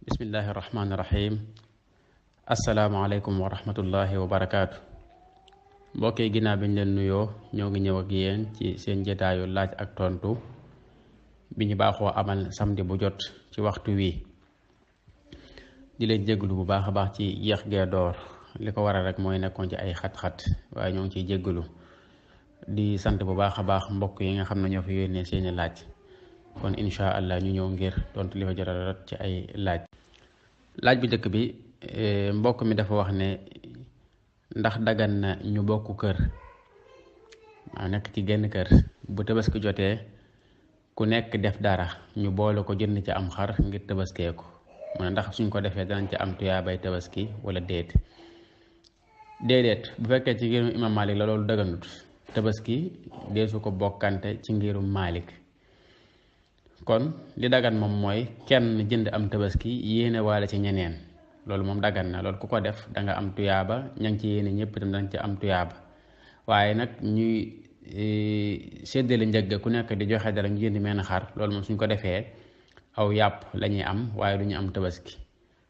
bismillahi rahmaani rahim asalaamaaleykum wa rahmatullahi wa barakaatu. mbokk yi ginnaaw bi ñu leen nuyoo ñoo ngi ñëw ak yéen ci seen jotaayu laaj ak tontu bi ñu baaxoo amal samedi bu jot ci waxtu wi. di leen jégalu bu baax a baax ci yéex gee door li ko waral rek mooy nekkoon ci ay xat-xat waaye ñoo ngi ciy jégalu di sant bu baax a baax mbokk yi nga xam ne ñoo fi yónnee seeni laaj. kon incha allah ñu ñëw ngir tontu li fa jot a rot ci ay laaj. laaj bu njëkk bi mbokk mi dafa wax ne ndax dagan na ñu bokk kër maa nekk ci genn kër bu tabaski jotee ku nekk def dara ñu boole ko jënd ci am xar ngir tabaskee ko mu ne ndax suñ ko defee danañ ci am tuyaabay tabaski wala déedéet bu fekkee ci ngirum imam Malik la loolu daganut. tabaski deesu ko bokkante ci ngirum Malik. kon li dagan moom mooy kenn jënd am tabaski yéene waale ci ñeneen loolu moom dagan na loolu ku ko def da nga am tuyaaba ña ngi ci yéene ñëpp itam danga ci am tuyaaba waaye nag ñuy séddale njëgg ku nekk di joxe dara ñu jënd menn xar loolu moom suñ ko defee aw yàpp lañuy am waaye du ñu am tabaski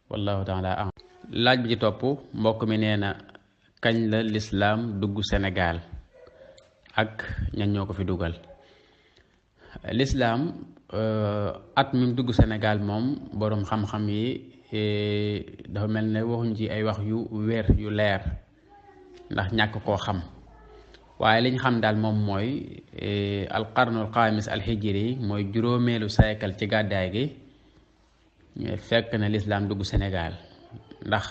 wallahu taala am. laaj bi ci topp mbokk mi nee na kañ la lislaam dugg Sénégal ak ñan ñoo ko fi dugal. lislaam at mi dugg Sénégal moom boroom xam-xam yi dafa mel ne waxuñ ci ay wax yu wér yu leer ndax ñàkk koo xam waaye liñ xam daal moom mooy alqarnul xaamis alxijri mooy juróomeelu siècle ci gàddaay gi fekk na lislaam dugg Sénégal ndax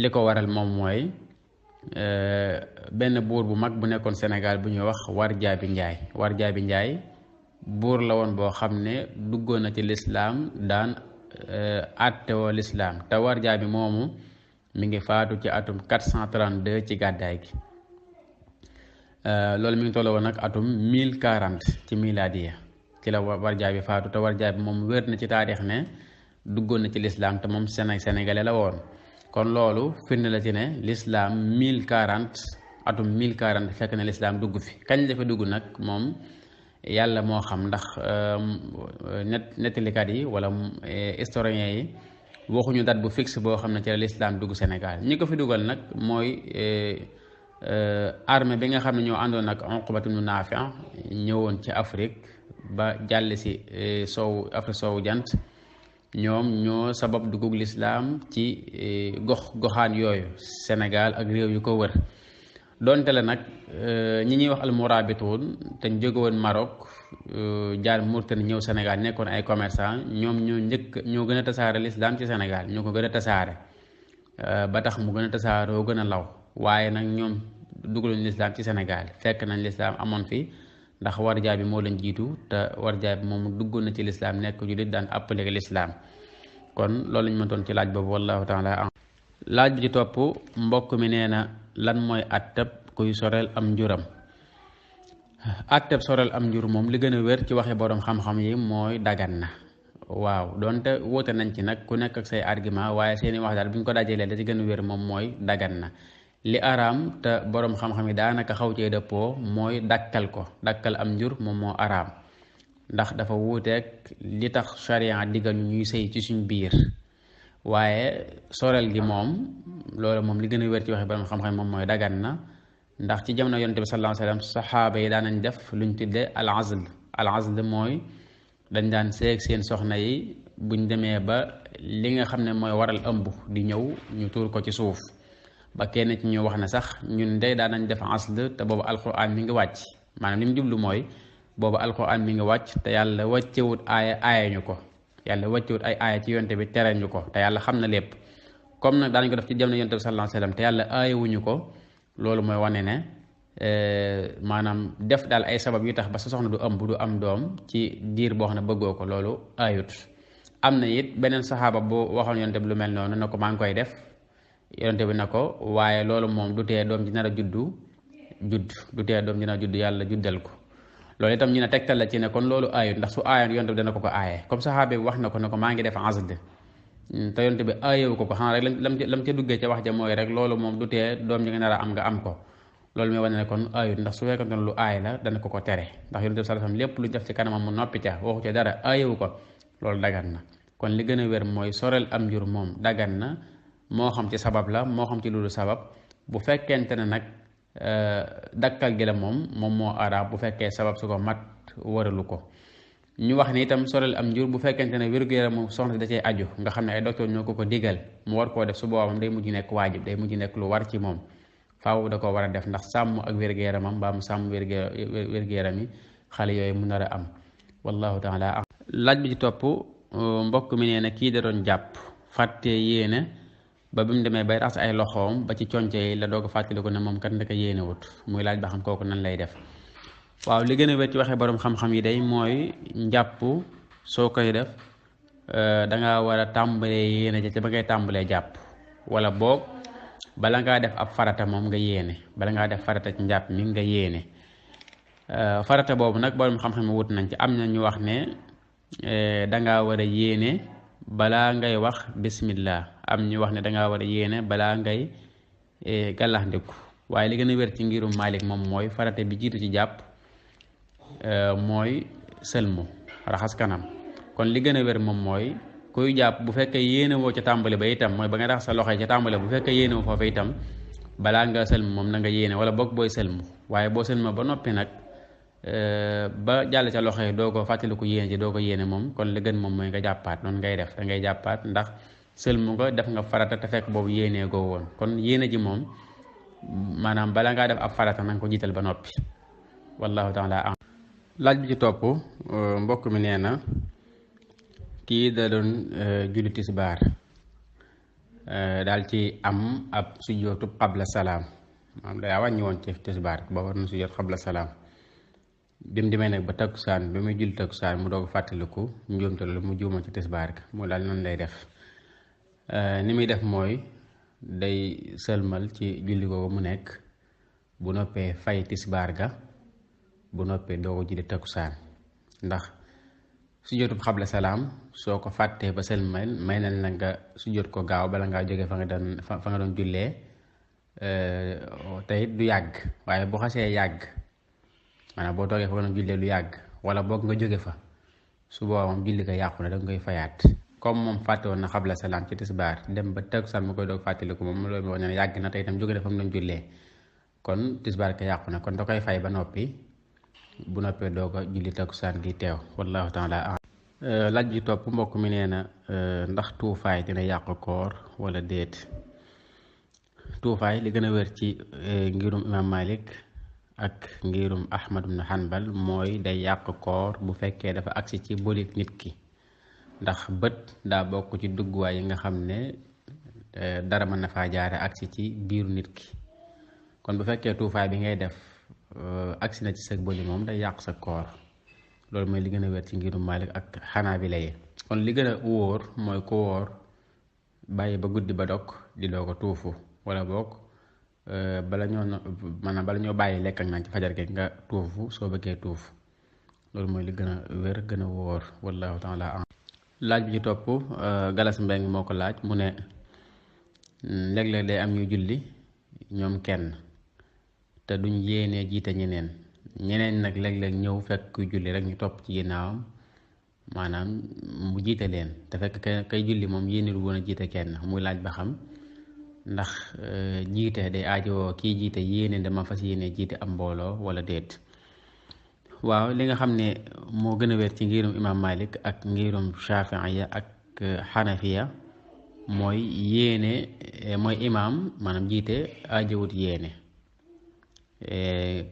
li ko waral moom mooy benn buur bu mag bu nekkoon Sénégal bu ñuy wax War Jaabi Njaay buur la woon boo xam ne duggoon na ci lislaam daan àttewoo lislaam te War Jaabi moomu mi ngi faatu ci atum 432 ci gàddaay gi loolu mi ngi tolloo woon nag atum 1040 ci miladiya ci la War Jaabi faatu te War Jaabi moom wér na ci taarix ne duggoon na ci lislaam te moom sénégalais la woon. kon loolu firnde la ci ne lislaam 1040 atum 1040 fekk na lislaam dugg fi kañ la fa dugg nag moom yàlla moo xam ndax nettalikat yi wala historiens yi waxuñu date bu fixe boo xam ne ci la lislaam dugg Sénégal ñi ko fi dugal nag mooy armée bi nga xam ne ñoo àndoon ak Uqbatu bnu Naafi ñëwoon ci Afrique ba jàll si Afrique soowu jant ñoom ñoo sabab dugub lislaam ci goxaan yooyu Sénégal ak réew yu ko wër donte la nag ñi ñuy wax almurabituun te ñu jóge woon Maroc jaar Mauritanie ñëw Sénégal nekkoon ay commerçant ñoom ñoo gën a tasaare lislaam ci Sénégal ñoo ko gën a tasaare ba tax mu gën a tasaaroo gën a law waaye nag ñoom dugaluñ lislaam ci Sénégal fekk nañ lislaam amoon fi ndax War Jaabi moo leen jiitu te War Jaabi moom duggoon na ci lislaam nekk jullit daan appliquer lislaam kon loolu lañ mëntoon ci laaj boobu wallahu taala am. laaj bi ci topp mbokk mi nee na lan mooy atteb kuy soreel am njuram. atteb soreel am njur moom li gën a wér ci waxi boroom xam-xam yi mooy dagan na waaw donte wóote nañ ci nag ku nekk ak say argument waaye seeni wax daal bu ñu ko dajalee da ci gën a wér moom mooy dagan na. li araam te boroom xam-xam yi daanaka xaw cee dëppoo mooy dakkal am njur moom moo araam ndax dafa wuuteeg li tax charia diggal ñu ñuy sëy ci suñ biir waaye soreel gi moom loolu moom li gën a wér ci waxe boroom xam-xam moom mooy dagan na ndax ci jamono yonent bi sallallahu alayhi wasallam saxaaba yi daan nañ def luñ tudde al azl mooy dañ daan seeg seen soxna yi buñ demee ba li nga xam ne mooy waral ëmb di ñëw ñu tuur ko ci suuf ba kenn ci ñu wax na sax ñun de daan nañ def asl te boobu alquran mi ngi wàcc maanaam li mu jublu mooy boobu alquran mi ngi wàcc te yàlla wàccewut aaya ñu ko yàlla wàccewut ay aaya ci yonte bi tere ñu ko te yàlla xam na lépp comme nag daanañ ko def ci jamono yonte bi sallallahu alayhi wasallam te yàlla aayewuñu ko loolu mooy wane ne maanaam def daal ay sabab yu tax ba sa soxna du ëmb du am doom ci diir boo xam ne bëggoo ko loolu aayut. am na it beneen saxaaba bu waxoon yonte bi lu mel noonu ne ko maa ngi koy def yonte bi na ko waaye loolu moom du tee doom ji nar a du tee doom ji nar a juddu yàlla juddal ko loolu itam ñu ne tegtal la ci ne kon loolu aayut ndax su aayoon yonte bi dana ko aaye comme saxaaba bi wax na ko ne ko maa ngi def azd te yonte bi aayewu ko xanaa rek lam ca duggee ca wax ja mooy rek loolu moom du tee doom ji nga nar a am nga am ko loolu mooy wane ne kon aayut ndax su fekkoon ne lu aay la dana ko tere ndax yonte bi sallallahu alayhi wasallam lépp lu def ci kanamam mu noppi ca waxu ca dara aayewu ko loolu dagan na kon li gën a wér mooy sorel am njur moom dagan na moo xam ci sabab la moo xam ci loolu sabab bu fekkente ne nag dakkal gi la moom moo araam bu fekkee sabab su ko mat waralu ko. ñu wax ne itam sorel am njur bu fekkente ne wér-gu-yaram moom soxna si da cay aju nga xam ne ay docteur ñoo ko digal mu war koo def su boobaa moom day mujj nekk waajib day mujj nekk lu war ci moom faaw da ko war a def ndax sàmm ak wér-gu-yaramam mbaa mu sàmm wér-gu-yaram yi xale yooyu mu nar a am wallahu taala am. laaj bi ci topp mbokk mi nee na kii da doon jàpp fàtte yéene ba bi mu demee bay raxas ay loxoom ba ci conce yi la doog a fàttaliku ne moom kat ndaka yéene wut muy laaj ba xam kooku nan lay def. waaw li gën a wér ci waxee borom xam-xam yi day mooy njàpp soo koy def danga war a tàmbalee yéene ca ba ngay tàmbalee jàpp wala boog bala ngaa def ab farata moom nga yéene bala ngaa def farata ci njàpp mi nga yéene farata boobu nag borom xam-xam yi wut nañ ci am na ñu wax ne danga war a yéene balaa ngay wax bismillah am ñu wax ne danga war a yéene balaa ngay gàllaxndiku waaye li gën a wér ci ngirum Malik moom mooy farata bi jiitu ci jàpp mooy sëlmu raxas kanam kon li gën a wér moom mooy kuy jàpp bu fekkee yéene woo ca tàmbali ba itam mooy ba nga raxas sa loxo ca tàmbali bu fekkee yéene woo foofu itam balaa nga sëlmu moom na nga yéene wala boog booy sëlmu waaye boo sëlmu ba noppi nag ba jàll ca loxo yi doo ko fàttaliku yéene ci doo ko yéene moom kon li gën moom mooy nga jàppaat noonu ngay def da ngay jàppaat ndax sëlmu nga def nga farata te fekk boobu yéenee goo woon kon yéene ji moom maanaam bala ngaa def ab farata na nga ko jiital ba noppi wallahu taala am. laaj bi ci topp mbokk mi nee na kii da doon julli tisbaar daal ci am ab sujjóotu qabla salaam maanaam daa wàññi woon ci tisbaar ba war na sujjóot qabla salaam bi mu demee nag ba takkusaan bi muy julli takkusaan mu doog fàttaliku njuumte loolu mu juumoon ci tisbaar ga mu daal noonu lay def ni muy def mooy day sëlmal ci julli googu mu nekk bu noppee fay tisbaar ga bu noppee doo ko julli takkusaan ndax sujjóotu xabla salaam soo ko fàttee ba sëlmal may na la nga sujjóot ko gaaw bala ngaa jógee fa nga doon jullee te it du yàgg waaye bu xasee yàgg maanaam boo toogee fa nga doon jullee lu yàgg wala boog nga jóge fa su boobaa moom julli ko yàqu na da nga koy fayaat comme moom fàtte woon na xabla salaam ci tisbaar dem ba takkusaan mu koy doog fàttaliku moom loolu moo ne yàgg na te itam jóge na fa mu doon jullee kon tisbaar ko yàqu na kon da koy fay ba noppi bu noppee doog a julli takkusaan gi teew wallahu taala laaj ji topp mbokk mi nee na ndax tuufaay dina yàq koor wala déet. tuufaay li gën a wér ci ngirum imam Malik ak ngirum Ahmad ibn Hanbal mooy day yàq koor bu fekkee dafa agsi ci bolit nit ki ndax bët daa bokk ci dugguwaay yi nga xam ne dara mën na faa jaare agsi ci biiru nit ki kon bu fekkee tuufaay bi ngay def agsi na ci sa bëli moom day yàq sa koor loolu mooy li gën a wér ci ngirum Malik ak Xanaabila yi kon li gën a wóor mooy ku wóor bàyyi ba guddi ba dog di doo ko tuufu wala boog bala ñoo bàyyi lekk ak naan ci fajar gi nga tuufu soo bëggee tuufu loolu mooy li gën a wér gën a wóor wallahu taala am. laaj bi ci topp Galas Mbeng moo ko laaj mu ne léeg-léeg day am ñu julli ñoom kenn te duñ yéenee jiite ñeneen nag léeg-léeg ñëw fekk kuy julli rek ñu topp ci ginnaawam maanaam mu jiite leen te fekk kay julli moom yéene lu woon a jiite kenn muy laaj ba xam ndax jiite day aajowoo kii jiite yéene dama fas yéene jiite am mbooloo wala déet. waaw li nga xam ne moo gën a wér ci ngirum imam Malik ak ngirum Shafi'iya ak Hanafiya mooy yéene mooy imam maanaam jiite aajowut yéene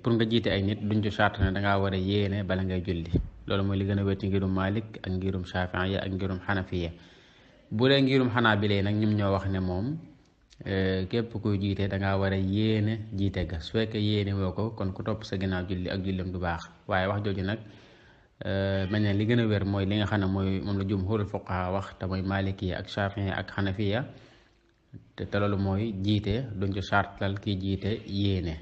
pour nga jiite ay nit duñ ci charte ne dangaa war a yéene bala ngay julli loolu mooy li gën a wér ci ngirum Malik ak ngirum Shafi'iya ak ngirum Hanafiya bu dee ngirum Hanabila nag ñoom ñoo wax ne moom képp kuy jiite dangaa war a yéene jiite ga su fekkee yéene woo ko kon ku topp sa ginnaaw julli ak jullam du baax waaye wax jooju nag mel ne li gën a wér mooy li nga xam ne mooy moom la jumhurul fuqaha wax te mooy Malikiya ak Shafi'i ak Hanafiya te loolu mooy jiite duñ ci sartal kii jiite yéene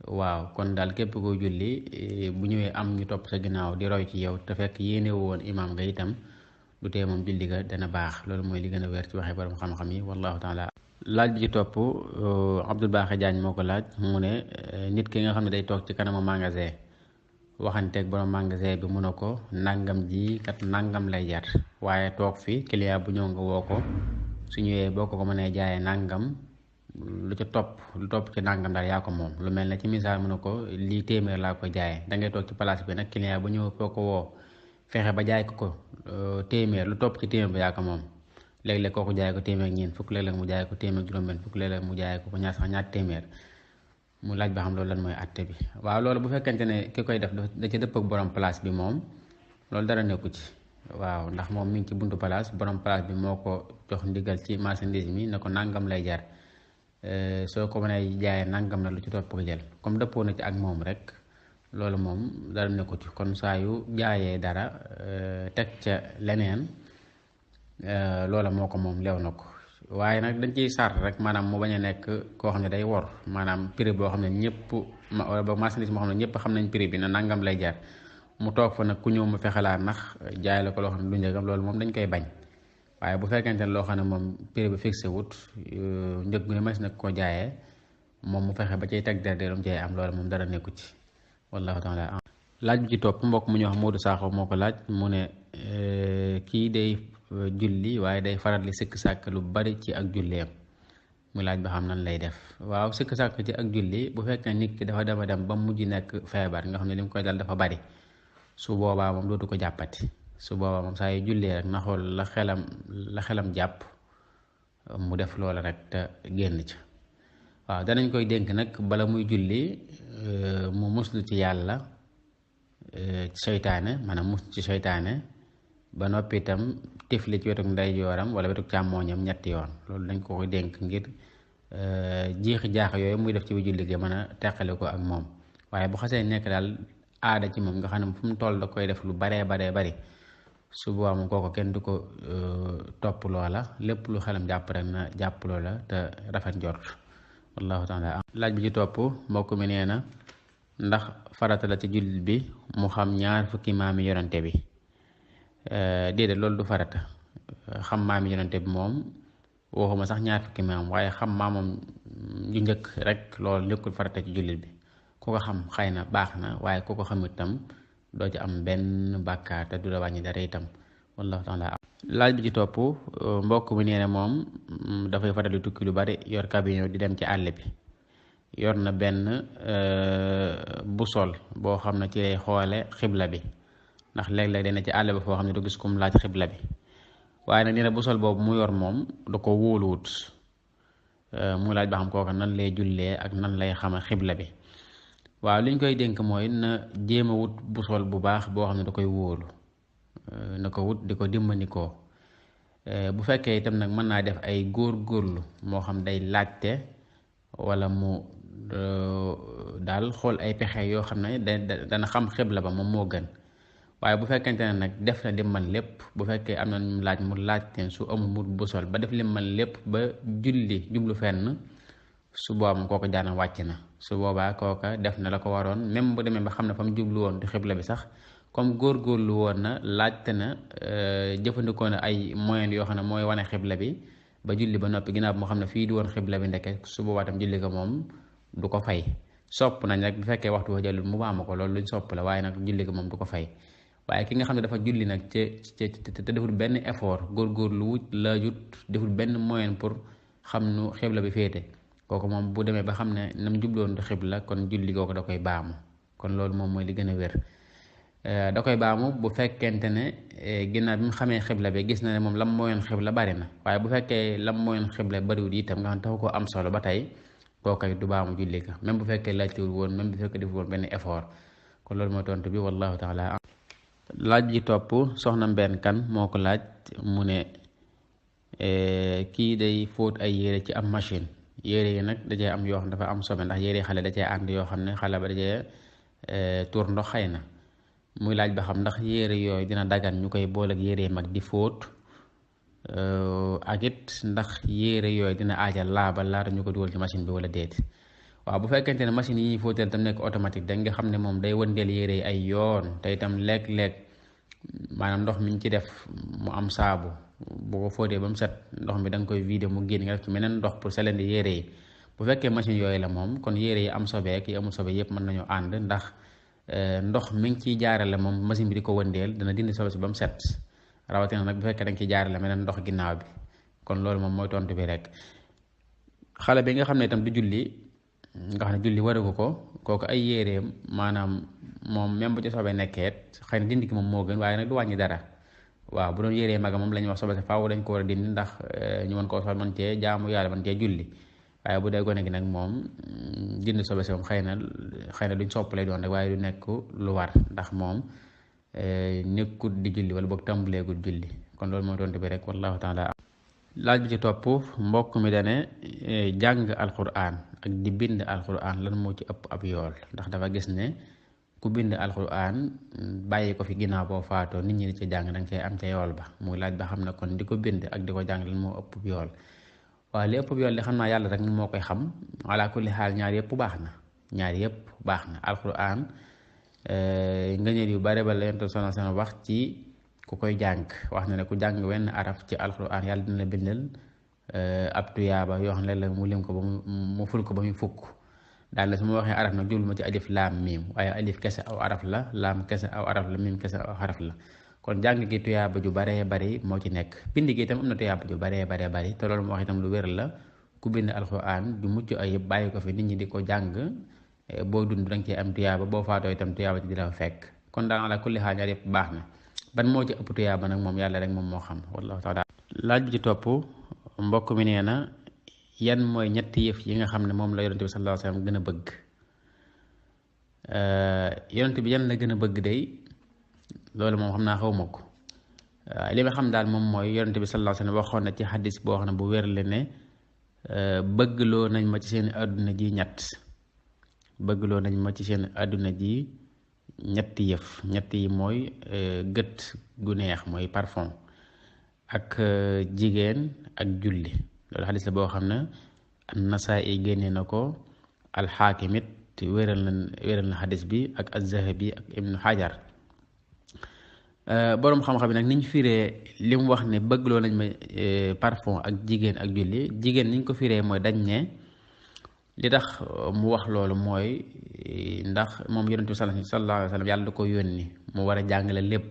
waaw kon daal képp kuy julli bu ñëwee am ñu topp sa ginnaaw di roy ci yow te fekk yéene woon imaam nga itam du tee moom julli ga dana baax loolu mooy li gën a wér ci waxee borom xam-xam yi wallahu taala. laaj bi ci topp Abdul Baaxe Jaañ moo ko laaj mu ne nit ki nga xam ne day toog ci kanamu magasin waxanteeg borom magasin bi mu ne ko nangam ji kat nangam lay jar waaye toog fi client bu ñëw nga woo ko su ñëwee boo ko mënee jaayee nangam lu topp ci nangam daal yaa ko moom. lu mel ne ci misaal mu ne ko lii téeméer laa ko jaayee da ngay toog ci place bi nag client bu ñëw foo ko woo fexe ba jaay ko téeméer lu topp ci téeméer bi yaa ko moom. léeg-léeg kooku jaay ko téeméer ñeent fukk léeg-léeg mu jaay ko téeméer juróom-benn fukk léeg-léeg mu jaay ko ñaar téeméer mu laaj ba xam loolu lan mooy àtte bi. waaw loolu bu fekkente ne ki koy def da ci dëpp ak borom place bi moom loolu dara nekku ci. waaw ndax moom mi ngi ci buntu place borom place bi moo ko jox ndigal ci marchandise mi ne ko nangam lay jar soo ko mënee jaayee nangam la lu ci topp ko jël comme dëppoo na ci ak moom rek loolu moom dara nekku ci. kon saa yu jaayee dara teg ca leneen loola moo ko moom leew na ko. waaye nag dañ ciy sart rek maanaam mu bañ a nekk koo xam ne day wor maanaam prix boo xam ne ñëpp wala ba marchandise moo xam ne ñëpp xam nañ prix bi ne nangam lay jar mu toog fa nag ku ñëw mu fexe laa nax jaay la ko loo xam ne du njëgam loolu moom dañ koy bañ. waaye bu fekkente ne loo xam ne moom prix bi fixé wut njëg gu ne mas nag koo jaayee moom mu fexe ba cay teg derdeerum cay am loolu moom dara nekku ci wallahu taala. laaj bi ci topp mbokk mu ñu wax Modou Sakho moo ko laaj mu ne kii day julli waaye day faral di sikk sàkk lu bari ci ak julleem mu laaj ba xam nan lay def. waaw sikk sàkk ci ak julli bu fekkee nit ki dafa dem ba mujj nekk feebar nga xam ne li mu koy dal dafa bari su boobaa moom dootu ko jàppati. su boobaa moom saa yu jullee rek na xool la xelam jàpp mu def loola rek te génn ca. waaw danañ koy dénk nag bala muy julli mu muslu ci yàlla seytaane maanaam muslu ci seytaane ba noppi itam tifli ci wetuk ndeyjooram wala wetuk càmmooñam ñetti yoon loolu dañ ko koy dénk ngir jiixi jaax yooyu muy def ci bi julli gi mën a teqale ko ak moom. waaye bu xasee nekk daal aada ci moom nga xam ne fu mu toll da koy def lu baree bari su boobaa moom kooko kenn du ko topp loola lépp lu xelam jàpp rek na jàpp loola te rafet njort wallahu taala. laaj bi ci topp mbokk mi nee na ndax farata la ci jullit bi mu xam ñaar fukki maami yonante bi. déedéet loolu du farata xam maami yonante bi moom waxuma sax ñaar fukki maam waaye xam maamam ju njëkk rek loolu nekkul farata ci jullit bi ku ko xam xëy na baax na waaye ku ko xam itam doo ci am benn bàkkaar te du la wàññi dara itam wallahu taala. laaj bi ci topp mbokk mi nee na moom dafay faral di tukki lu bari yor camion di dem ci àll bi yor na benn busol boo xam ne ci lay xoole xibla bi ndax léeg-léeg dina ci àll bi foo xam ne du gis kum laaj xibla bi waaye nag nee na busol boobu mu yor moom da ko wóoluwut mu laaj ba xam kooka nan lay jullee ak nan lay xama xibla bi. waaw liñ koy dénk mooy na jéem a wut busol bu baax boo xam ne da koy wóolu na ko wut di ko dimbandikoo bu fekkee itam nag mën naa def ay góorgóorlu moo xam day laajte wala mu daal xool ay pexe yoo xam ne dana xam xibla ba moom moo gën. waaye bu fekkente ne nag def na lim man lépp bu fekkee am na ñu laaj mu laajte su amul mu busol ba def lim man lépp ba julli jublu fenn su boobaa moom kooku jaana wàcc na. su boobaa kooka def na la ko waroon même bu demee ba xam ne fa mu jublu woon di xibla bi sax comme góorgóorlu woon na laajte na jëfandikoo na ay moyens yoo xam ne mooy wane xibla bi ba julli ba noppi ginnaaw bi moo xam ne fii di woon xibla bi ndeke su boobaa tam julli ko moom du ko fay. sopp nañ rek bu fekkee waxtu wa jëlul mu baama ko loolu luñ sopp la waaye nag julli ko moom du ko fay. waaye ki nga xam ne dafa julli nag te deful benn effort góorgóorlu wut laajut deful benn moyen pour xam nu xibla bi féete kooku moom bu demee ba xam ne nam jubloon di xibla kon julli googu da koy baamu kon loolu moom mooy li gën a wér. da koy baamu bu fekkente ne ginnaaw bi mu xamee xibla bi gis na ne moom lam mooyoon xibla bari na waaye bu fekkee lam mooyoon xibla bariwul itam nga xam taxu koo am solo ba tey kookay du baamu julli ka même bu fekkee laajtewul woon même bu fekkee deful woon benn effort kon loolu mooy tontu bi wallahu taala. laaj ji topp soxna Mbène Kane moo ko laaj mu ne kii day fóot ay yére ci am machine yére yi nag dajee am yoo xam dafa am sobe ndax yére xale dajee ànd yoo xam ne xale ba dajee tuur ndox xëy na muy laaj ba xam ndax yére yooyu dina dagan ñu koy boole ak yére mag di fóot ak it ndax yére yooyu dina aajal laabal laata ñu ko dugal ci machine bi wala déet. waaw bu fekkente ne machine yi ñuy fóoteel tam nekk automatique da nga xam ne moom day wëndeel yére yi ay yoon te itam léeg-léeg maanaam ndox mi ñu ci def mu am saabu boo ko fóotee ba mu set ndox mi da nga koy vider mu génn nga def ci meneen ndox pour selendi yére yi bu fekkee machine yooyu la moom kon yére yi am sobeek yi amul sobe yëpp mën nañoo ànd ndax ndox mi ngi ciy jaarale moom machine bi di ko wëndeel dana dindi sobe si ba mu set rawatina nag bu fekkee da nga ciy jaarale meneen ndox ginnaaw bi kon loolu moom mooy tontu bi rek. xale bi nga xam ne itam du julli nga xam ne julli waragu ko kooku ay yéreem maanaam moom même bu ci soobee nekkeet xëy na dindi ki moom moo gën waaye nag du wàññi dara waaw bu doon yéree maga moom la ñuy wax sobe si faaw dañ ko war a dindi ndax ñu mën koo sol mën cee jaamu yàlla mën cee julli waaye bu dee gone gi nag moom dindi sobe si moom xëy na duñ soppale doon rek waaye du nekk lu war ndax moom nekkut di julli wala boog tàmbaleegul julli kon loolu mooy tontu bi rek wallahu taala. laaj bi ci topp mbokk mi dane jàng alquran ak di bind alquran lan moo ci ëpp ab yool ndax dafa gis ne ku bind alquran bàyyi ko fi ginnaaw boo faatoo nit ñi di ci jàng danga cay am ca yool ba muy laaj ba xam ne kon di ko bind ak di ko jàng lan moo ëpp yool waaye li ëpp yool li xam naa yàlla rek moo koy xam ala kulli xaal ñaar yëpp baax na ñaar yëpp baax na alquran ngëneel yu bare ba la yonent sallallahu alayhi wasallam wax ci ku koy jàng wax na ne ku jàng wenn araf ci alquran yàlla dina la bindal ab tuyaaba yoo xam ne la mu lim ko ba mu ful ko ba muy fukk daal la su ma waxee araf nag jublu ma ci alif laam miim waaye alif kese aw araf la laam kese aw araf la miim kese aw araf la kon jàng gi tuyaaba ju baree bari moo ci nekk bind gi itam am na tuyaaba ju baree baree bari te loolu moo wax itam lu wér la ku bind alquran ju mucc ayib bàyyi ko fi nit ñi di ko jàng boo dund danga cee am tuyaaba boo faatoo itam tuyaaba ci di la fekk kon daal ala kulli xaal ñaar yëpp baax na ban moo ci ëpp tuyaaba nag moom yàlla rek moom moo xam wallahu taala. laaj bi ci topp mbokk mi nee na yan mooy ñetti yëf yi nga xam ne moom la yonent bi sallallahu alayhi wasallam gën a bëgg yonent bi yan la gën a bëgg day loolu moom xam naa xaw ma ko li ma xam daal moom mooy yonent bi sallallahu alayhi wasallam waxoon na ci xadis boo xam ne bu wér la ne bëggloo nañ ma ci seen àdduna ji bëggloo nañ ma ci seen àdduna ji ñetti yëf ñetti yi mooy gët gu neex mooy parfum ak jigéen ak julli loolu xadis la boo xam ne an-Nasaa'i génne na ko al-Xaakim it wéral na xadis bi ak az-Zahabi ak Ibnu Hajar boroom xam-xam bi nag niñ firee li mu wax ne bëggloo nañ ma parfum ak jigéen ak julli jigéen niñ ko firee mooy dañ ne li tax mu wax loolu mooy ndax moom yonent bi sallallahu alayhi wa sallam yàlla da ko yónni mu war a jàngale lépp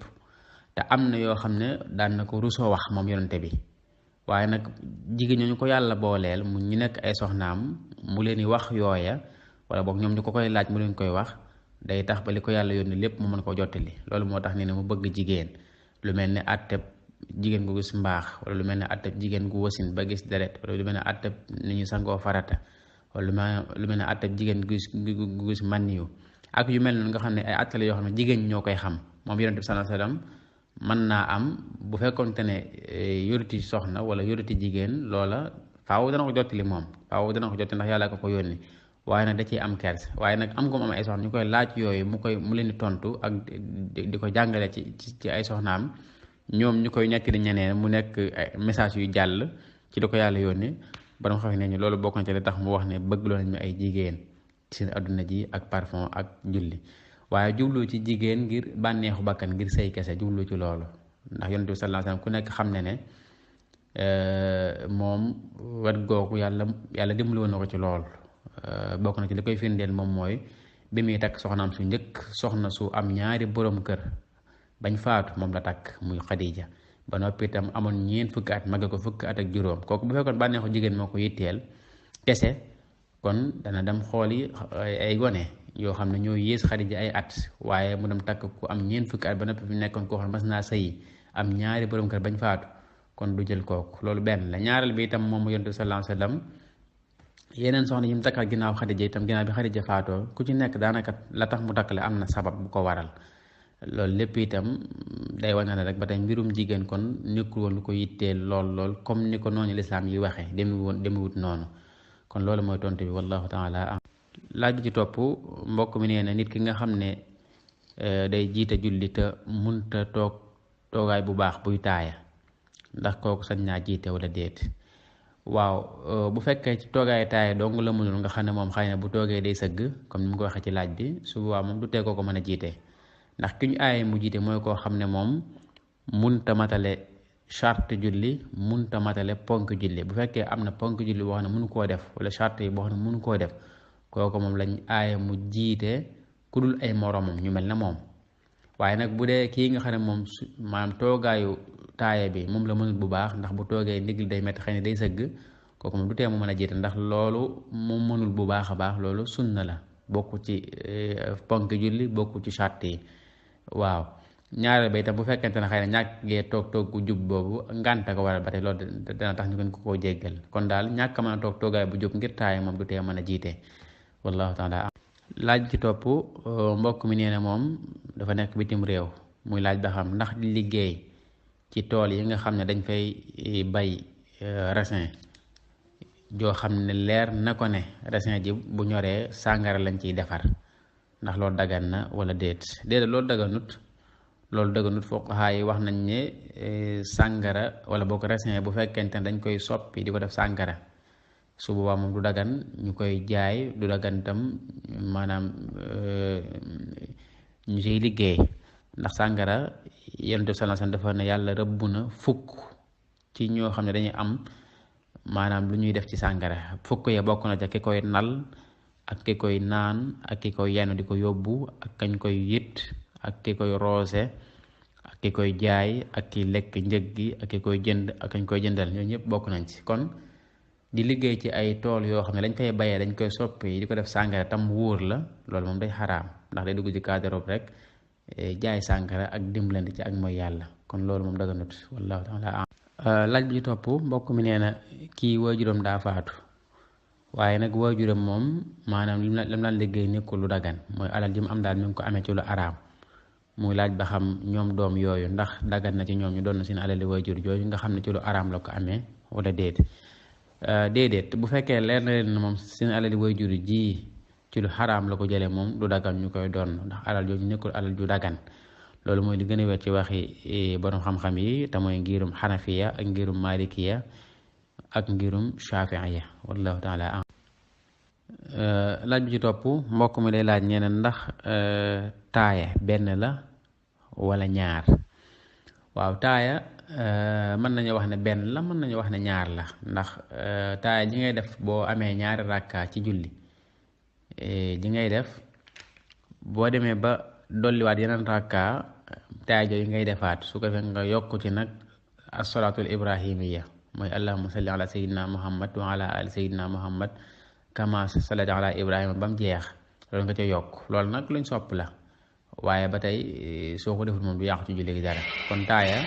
te am na yoo xam ne daan na ko rusoo wax moom yonente bi waaye nag jigéen ñooñu ko yàlla booleel mu ñu nekk ay soxnaam mu leen di wax yooya wala boog ñoom ñu ko koy laaj mu leen koy wax day tax ba li ko yàlla yónni lépp mu mën koo jottali loolu moo tax ne mu bëgg jigéen lu mel ne atteb jigéen gu gis mbaax wala lu mel ne atteb jigéen gu wasin ba gis deret wala lu mel ne atteb ni ñu sangoo farata wala lu mel ne atteb jigéen gu gis manniyu ak yu mel noonu nga xam ne ay attale yoo xam ne jigéen ñoo koy xam moom yonent bi sallallahu alayhi wasallam mën naa am bu fekkonte ne yoriti soxna wala yoriti jigéen loola faaw dana ko jottali moom faaw dana ko jottali ndax yàlla ko yónni waaye nag da ciy am kers waaye nag am ko am ay soxna ñu koy laaj yooyu mu leen di tontu ak di ko jàngale ci ay soxnaam ñoom ñu koy nekk di ñeneen mu nekk message yu jàll ci di ko yàlla yónni ba nga xam ne ñu loolu bokk na ci li tax mu wax ne bëgg loo nañ mi ay jigéen ci seen adduna ji ak parfum ak julli waaye jublu ci jigéen ngir bànneexu bakkan ngir sëy kese jublu ci loolu ndax yonent bi sallallahu alayhi wasallam ku nekk xam ne ne moom wet googu yàlla dimbali woon na ko ci lool bokk na ci li koy firndeel moom mooy bi muy takk soxnaam su njëkk soxna su am ñaari borom kër bañ faatu moom la takk muy Xadija ba noppi itam amoon ñeent fukki at mage ko fukki at ak juróom kooku bu fekkoon bànneexu jigéen moo ko yitteel kese kon dana dem xooli ay gone yoo xam ne ñoo yées Xadija ay at waaye mu dem takk ku am ñeent fukki at ba noppi fi nekkoon koo xam ne mas naa sëyi am ñaari borom kër bañ faatu kon du jël kooku loolu benn la ñaareel bi itam moom yonent bi sallallahu alayhi wasallam yeneen soxna yi mu takkal ginnaaw Xadija itam ginnaaw bi Xadija faatoo ku ci nekk daanaka la tax mu takkale am na sabab bu ko waral loolu lépp itam day wane ne rek ba tey mbirum jigéen kon nekkul woon lu ko yitteel lool comme ni ko noonu lislaam yi waxee demiwut noonu kon loolu mooy tontu bi wallahu taala am laaj bi ci topp mbokk mi nee na nit ki nga xam ne day jiite julli te munta toogaay bu baax buy taaya ndax kooku sañ naa jiite wala déet waaw bu fekkee ci toogaay taaya dong la mënul nga xam ne moom xëy na bu toogee day sëgg comme ni mu ko waxee ci laaj bi su boobaa moom du tee ko mën a jiite ndax ki ñu aaye mu jiite mooy koo xam ne moom munta matale charte julli munta matale ponk julli bu fekkee am na ponk julli boo xam ne mënu koo def wala charte yi boo xam ne mënu koo def kooku moom lañ aaye mu jiite ku dul ay moromam ñu mel na moom. waaye nag bu dee kii nga xam ne moom maanaam toogaayu taaya bi moom la mënul bu baax ndax bu toogee ndigli day métti xëy na day sëgg kooku moom du tee mu mën a jiite ndax loolu moom mënul bu baax a baax loolu sunna la bokku ci ponk julli bokku ci charte yi. waaw ñaareel ba itam bu fekkente ne xëy na ñàkk gee toog gu jub boobu ngànta ko waral ba tey loolu dana tax ñu gën ko koo jéggal kon daal ñàkk mën a toogaay bu jub ngir taaya moom du tee mën a jiite wallahu taala. laaj ci topp mbokk mi nee na moom dafa nekk bitim réew muy laaj ba xam ndax di liggéey ci tool yi nga xam ne dañ fay bay raisin joo xam ne leer na ko ne raisin ji bu ñoree sàngara lañ ciy defar ndax loolu dagan na wala déedéet loolu daganut fuqaha yi wax nañ ne sàngara wala boo ko raisin bu fekkente ne dañ koy soppi di ko def sàngara su boobaa moom du dagan ñu koy jaay du dagan tam maanaam ñu ciy liggéey ndax sàngara Yonent bi sallallahu alayhi wasallam dafa ne yàlla rëbb na fukk ci ñoo xam ne dañuy am maanaam lu ñuy def ci sàngara fukk ya bokk na ca ki koy nal ak ki koy naan ak ki koy yenu di ko yóbbu ak kañ koy yit ak ki koy roose ak ki koy jaay ak ki lekk njëg gi ak ki koy jënd ak kañ koy jëndal ñooñu ñëpp bokk nañ ci. kon di liggéey ci ay tool yoo xam ne lañ fay bayee dañ koy soppi di ko def sàngara tam wóor la loolu moom day xaraam ndax day dugg ci cadre rek jaay sàngara ak dimbalante ci ak mooy yàlla kon loolu moom daganut wallahu taala. laaj bi ci topp mbokk mi nee na kii waajuram daa faatu waaye nag waajuram moom maanaam lim daan liggéey nekkul lu dagan mooy alal ji mu am daal mi ngi ko amee ci lu araam muy laaj ba xam ñoom doom yooyu ndax dagan na ci ñoom ñu doon na seen alali waajur jooju nga xam ne ci lu araam la ko amee wala déedéet bu fekkee leer na leen moom seen alali waajur ji ci lu xaraam la ko jëlee moom du dagan ñu koy doon ndax alal jooju nekkul alal ju dagan loolu mooy li gën a wér ci waxi borom xam-xam yi te mooy ngirum xanafiya ak ngirum malikiya ak ngirum shafiiya wallahu taala am. laaj bi ci topp mbokk mi day laaj ñeneen ndax taaya benn la wala ñaar. waaw taaya mën nañu wax ne benn la mën nañu wax ne ñaar la ndax taaya ji ngay def boo amee ñaari rakka ci julli ji ngay def boo demee ba dolliwaat yeneen rakka taaya jooju ngay defaat su ko defee nga yokk ci nag as-salaatul ibrahimiya mooy allahumma salli ala sayyidina muhammad wa ala ali sayyidina muhammad kama sallaita ala ibrahima ba mu jeex loolu nga ca yokk loolu nag luñ sopp la waaye ba tey soo ko deful moom du yàqu ci julli gi dara kon taaya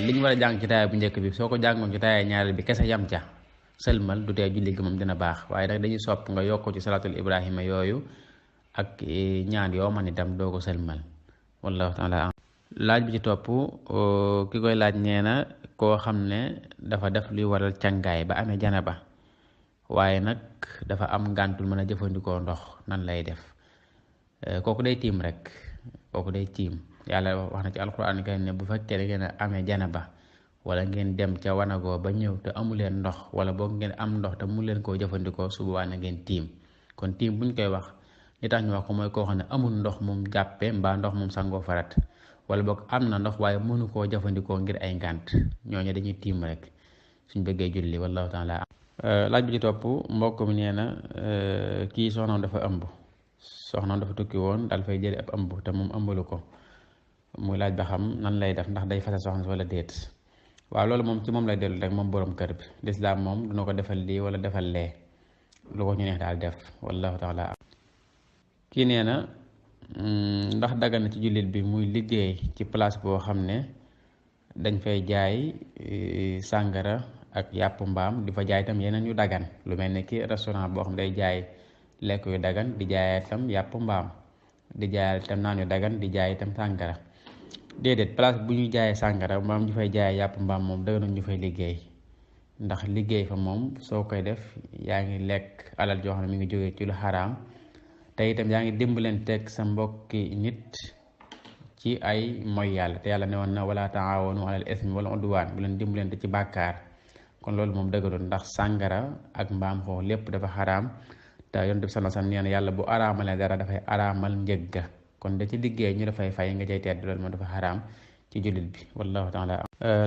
liñ war a jàng ci taaya bu njëkk bi soo ko jàngoon ci taaya ñaareel bi kese yam ca sëlmal du tee julli gi moom dina baax waaye nag dañuy sopp nga yokk ci salaatul ibrahima yooyu ak ñaan yoo man itam doo ko sëlmal wallahu taala am. laaj bi ci topp ki koy laaj nee na koo xam ne dafa def luy waral càngaay ba amee janaba waaye nag dafa am ngàntul mën a jëfandikoo ndox nan lay def kooku day tiim rek kooku day tiim yàlla wax na ci alquran kay ne bu fekkee da ngeen amee janaba wala ngeen dem ca wanagoo ba ñëw te amu leen ndox wala boog ngeen am ndox te mu leen koo jëfandikoo su boobaa na ngeen tiim kon tiim buñ koy wax li tax ñu wax ko mooy koo xam ne amul ndox moom jàppe mbaa ndox moom sangoo farat wala boog am na ndox waaye mënu koo jëfandikoo ngir ay ngànt ñooñu dañuy tiim rek suñ bëggee julli wallahu taala. laaj bi ci topp mbokk mi nee na kii soxnaam dafa ëmb soxnaam dafa tukki woon daal fay jële ab ëmb te moom ëmbalu ko muy laaj ba xam nan lay def ndax day fase soxna wala déet. waaw loolu moom ci moom lay dellu rek moom borom kër bi lislaam moom duna ko defal lii wala defal lee lu ko ñu neex daal def wallahu taala. kii nee na ndax dagan na ci jullit bi muy liggéey ci place boo xam ne dañ fay jaay sàngara ak yàpp mbaam di fa jaay itam yeneen yu dagan lu mel ne ki restaurant boo xam ne day jaay lekk yu dagan di jaay itam yàpp mbaam di jaay itam naan yu dagan di jaay itam sàngara. déedéet place bu ñuy jaayee sàngara mbaam ñu fay jaayee yàpp mbaam moom dëgg ñu fay liggéey ndax liggéey fa moom soo koy def yaa ngi lekk alal joo xam ne mi ngi jógee ci lu xaraam te itam yaa ngi dimbalanteeg sa mbokki nit ci ay mooy yàlla te yàlla ne woon na wala taawanu alal ismi wala udwaan bu leen dimbalante ci bàkkaar kon loolu moom dëgg ndax sàngara ak mbaam xoox lépp dafa xaraam te Yonent bi sallallahu alayhi wasallam nee na yàlla bu araamalee dara dafay araamal njëgga kon da ci liggéey ñu dafay fay nga cay tedd loolu moom dafa xaraam ci jullit bi wallahu taala.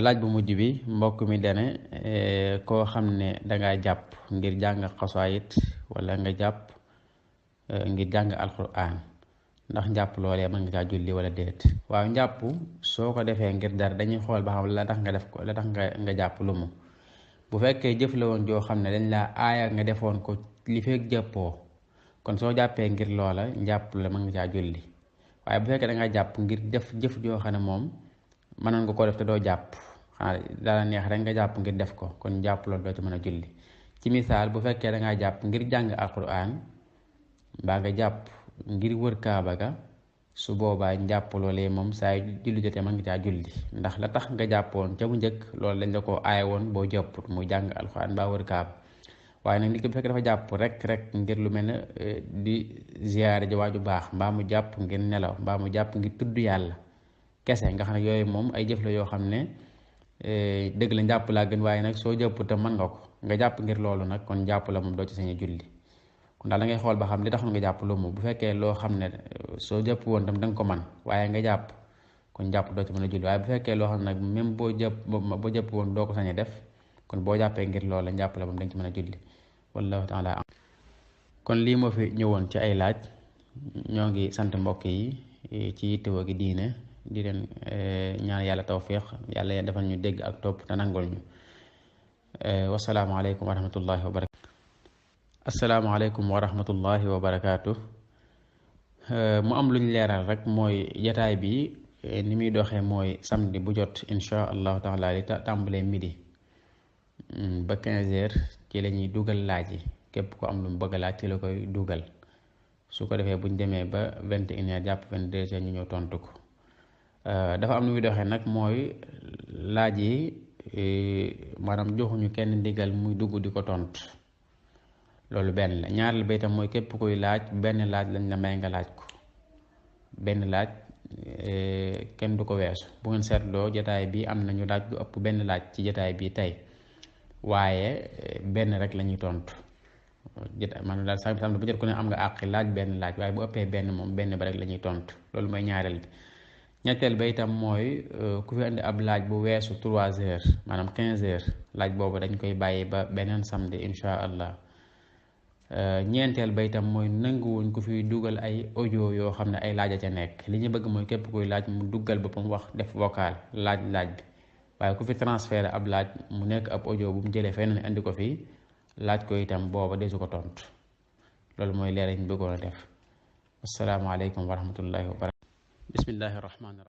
laaj bu mujj bi mbokk mi dane koo xam ne dangaa jàpp ngir jàng xasaayit wala nga jàpp ngir jàng alquran ndax njàpp loolee mën nga caa julli wala déet. waaw njàpp soo ko defee ngir dara dañuy xool ba xam la tax nga def ko la tax nga jàpp lu mu bu fekkee jëf la woon joo xam ne dañ laa aaya nga defoon ko li fekk jàppoo kon soo jàppee ngir loola njàpp la mën nga caa julli. waaye bu fekkee da nga jàpp ngir def jëf joo xam ne moom mënoon nga ko def te doo jàpp xanaa dala neex rek nga jàpp ngir def ko kon jàpp loolu doo ci mën a julli. ci misaal bu fekkee da ngaa jàpp ngir jàng alquran mbaa nga jàpp ngir wër kaaba ga su boobaa njàpp loolee moom saa yu julli jotee mën nga caa julli ndax la tax nga jàppoon ca bu njëkk loolu dañ la ko aaye woon boo jàpput muy jàng alquran mbaa wër kaaba. waaye nag nit ki bu fekkee dafa jàpp rek ngir lu mel ne di ziyaare ji waaju baax mbaa mu jàpp ngir nelaw mbaa mu jàpp ngir tudd yàlla kese nga xam ne yooyu moom ay jëf la yoo xam ne dëgg la njàpp laa gën waaye nag soo jàpp tam mën nga ko nga jàpp ngir loolu nag kon jàpp la moom doo ci sañ a julli. kon daal da ngay xool ba xam li taxoon nga jàpp lu mu bu fekkee loo xam ne soo jàpp woon tam da nga ko man waaye nga jàpp kon jàpp doo ci mën a julli. waaye bu fekkee loo xam ne nag même boo jàpp woon doo ko sañ a def kon boo jàppee ngir loolu la njàpp la moom da nga ci mën a julli. wallahu taala kon lii moo fi ñëwoon ci ay laaj ñoo ngi sant mbokk yi ci yittewoo gi diine di leen ñaan yàlla tawfiq yàlla defal ñu dégg ak topp te nangol ñu. wasalaamaaleykum wa rahmatullahi wa barakatu. asalaamaaleykum wa rahmatullahi wa barakaatu. mu am luñ leeral rek mooy jataay bi ni muy doxee mooy samedi bu jot insha allahu taala li tàmbalee midi ba 15h ci la ñuy dugal laaj yi képp ko am lu mu bëgg a laaj ci la koy dugal su ko defee buñ demee ba 21h jàpp 22h ñu ñëw tontu ko. dafa am nu muy doxee nag mooy laaj yi maanaam joxuñu kenn ndigal muy dugg di ko tontu loolu benn la. ñaareel ba itam mooy képp kuy laaj benn laaj lañ la may nga laaj ko benn laaj kenn du ko weesu. bu ngeen seetloo jataay bi am nañu laaj lu ëpp benn laaj ci jataay bi tey waaye benn rek la ñuy tontu maanaam daal sax bu jot ku ne am nga àqi laaj benn laaj waaye bu ëppee benn moom benn ba rek la ñuy tontu loolu mooy ñaareel bi. ñetteel ba itam mooy ku fi andi ab laaj bu weesu 3h maanaam 15h laaj boobu dañ koy bàyyi ba beneen samedi insha allah. ñeenteel ba itam mooy nanguwuñ ku fi dugal ay audio yoo xam ne ay laaj a ca nekk li ñu bëgg mooy képp kuy laaj mu duggal boppam wax def vocal laaj bi waaye ku fi transféré ab laaj mu nekk ab audio bu mu jëlee feneen andi ko fii laaj ko itam booba desu ko tontu loolu mooy leer ñu bëggoon a def. asalaamaaleykum wa rahmatullahi wa barakatu. bismillahi rahmaani rahim.